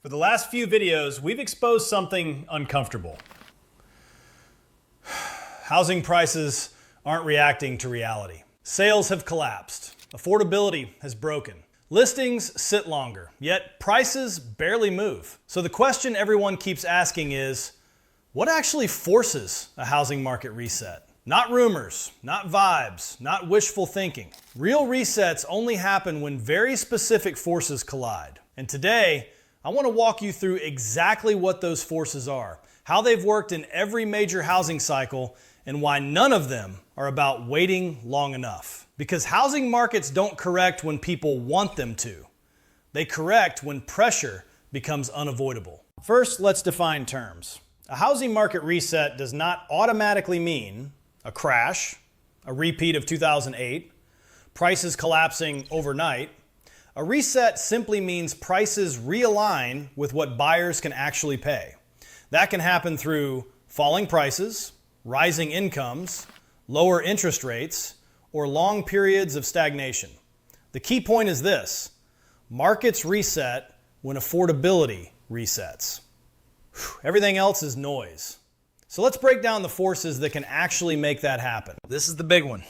For the last few videos, we've exposed something uncomfortable. Housing prices aren't reacting to reality. Sales have collapsed. Affordability has broken. Listings sit longer, yet prices barely move. So the question everyone keeps asking is, what actually forces a housing market reset? Not rumors, not vibes, not wishful thinking. Real resets only happen when very specific forces collide. And today, I want to walk you through exactly what those forces are, how they've worked in every major housing cycle, and why none of them are about waiting long enough. Because housing markets don't correct when people want them to. They correct when pressure becomes unavoidable. First, let's define terms. A housing market reset does not automatically mean a crash, a repeat of 2008, prices collapsing overnight. A reset simply means prices realign with what buyers can actually pay. That can happen through falling prices, rising incomes, lower interest rates, or long periods of stagnation. The key point is this: markets reset when affordability resets. Everything else is noise. So let's break down the forces that can actually make that happen. This is the big one.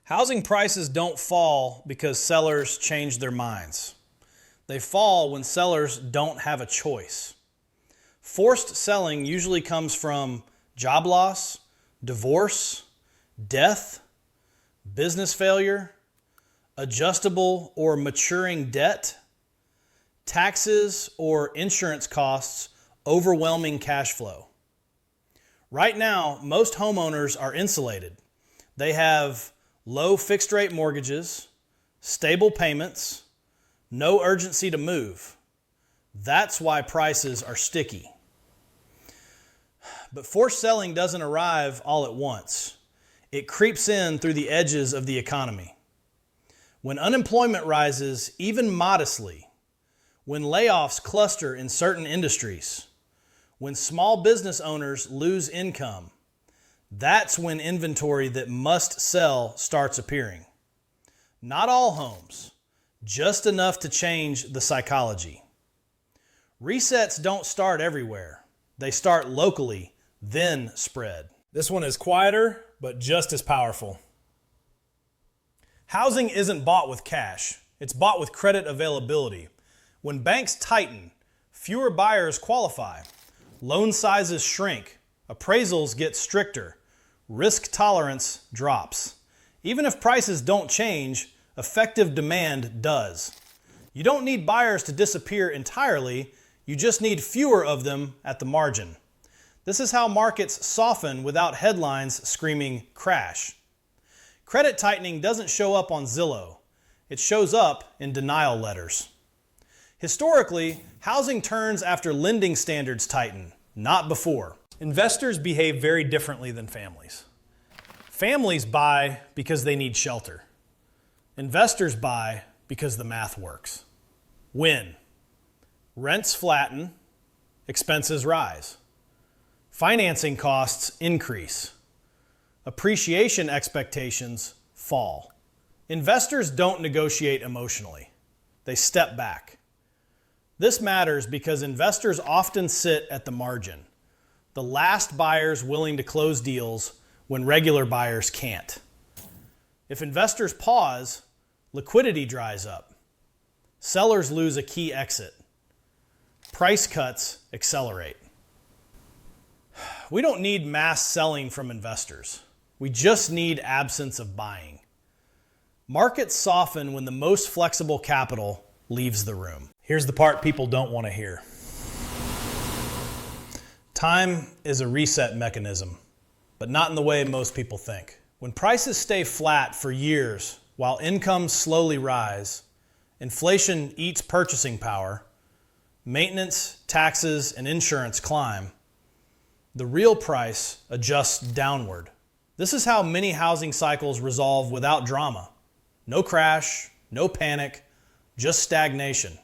Housing prices don't fall because sellers change their minds. They fall when sellers don't have a choice. Forced selling usually comes from job loss, divorce, death, business failure, adjustable or maturing debt, taxes or insurance costs overwhelming cash flow. Right now, most homeowners are insulated. They have low fixed rate mortgages, stable payments, no urgency to move. That's why prices are sticky. But forced selling doesn't arrive all at once. It creeps in through the edges of the economy. When unemployment rises, even modestly, when layoffs cluster in certain industries, when small business owners lose income, that's when inventory that must sell starts appearing. Not all homes, just enough to change the psychology. Resets don't start everywhere. They start locally, then spread. This one is quieter, but just as powerful. Housing isn't bought with cash. It's bought with credit availability. When banks tighten, fewer buyers qualify. Loan sizes shrink. Appraisals get stricter. Risk tolerance drops. Even if prices don't change, effective demand does. You don't need buyers to disappear entirely. You just need fewer of them at the margin. This is how markets soften without headlines screaming crash. Credit tightening doesn't show up on Zillow. It shows up in denial letters. Historically, housing turns after lending standards tighten, not before. Investors behave very differently than families. Families buy because they need shelter. Investors buy because the math works. When rents flatten, expenses rise. Financing costs increase. Appreciation expectations fall. Investors don't negotiate emotionally. They step back. This matters because investors often sit at the margin, the last buyers willing to close deals when regular buyers can't. If investors pause, liquidity dries up. Sellers lose a key exit. Price cuts accelerate. We don't need mass selling from investors. We just need absence of buying. Markets soften when the most flexible capital leaves the room. Here's the part people don't want to hear. Time is a reset mechanism, but not in the way most people think. When prices stay flat for years while incomes slowly rise, inflation eats purchasing power, maintenance, taxes, and insurance climb, the real price adjusts downward. This is how many housing cycles resolve without drama. No crash, no panic, just stagnation.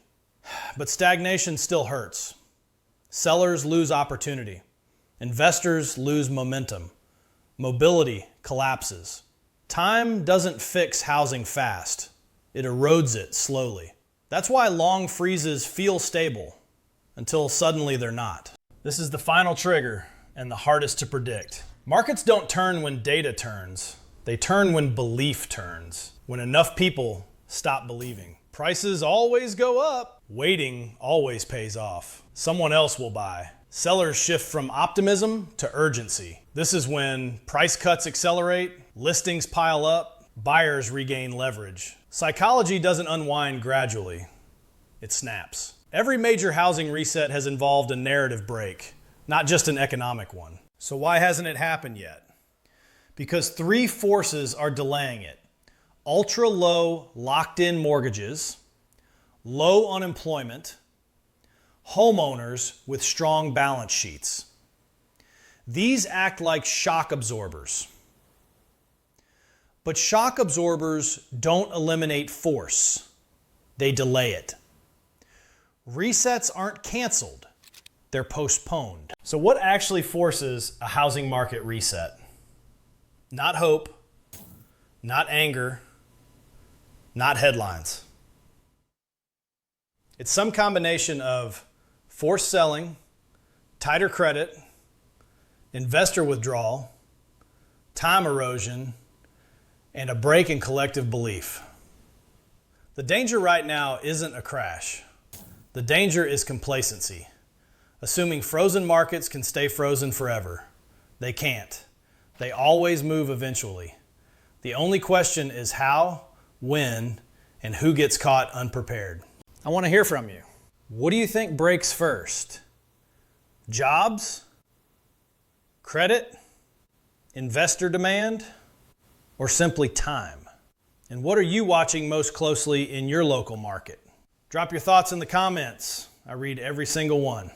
But stagnation still hurts. Sellers lose opportunity. Investors lose momentum. Mobility collapses. Time doesn't fix housing fast. It erodes it slowly. That's why long freezes feel stable until suddenly they're not. This is the final trigger and the hardest to predict. Markets don't turn when data turns. They turn when belief turns. When enough people stop believing. Prices always go up. Waiting always pays off. Someone else will buy. Sellers shift from optimism to urgency. This is when price cuts accelerate, listings pile up, buyers regain leverage. Psychology doesn't unwind gradually. It snaps. Every major housing reset has involved a narrative break, not just an economic one. So why hasn't it happened yet? Because three forces are delaying it. Ultra low locked-in mortgages, low unemployment, homeowners with strong balance sheets. These act like shock absorbers. But shock absorbers don't eliminate force. They delay it. Resets aren't canceled. They're postponed. So what actually forces a housing market reset? Not hope, not anger, not headlines. It's some combination of forced selling, tighter credit, investor withdrawal, time erosion, and a break in collective belief. The danger right now isn't a crash. The danger is complacency, assuming frozen markets can stay frozen forever. They can't. They always move eventually. The only question is how, when, and who gets caught unprepared. I want to hear from you. What do you think breaks first? Jobs? Credit? Investor demand? Or simply time? And what are you watching most closely in your local market? Drop your thoughts in the comments. I read every single one.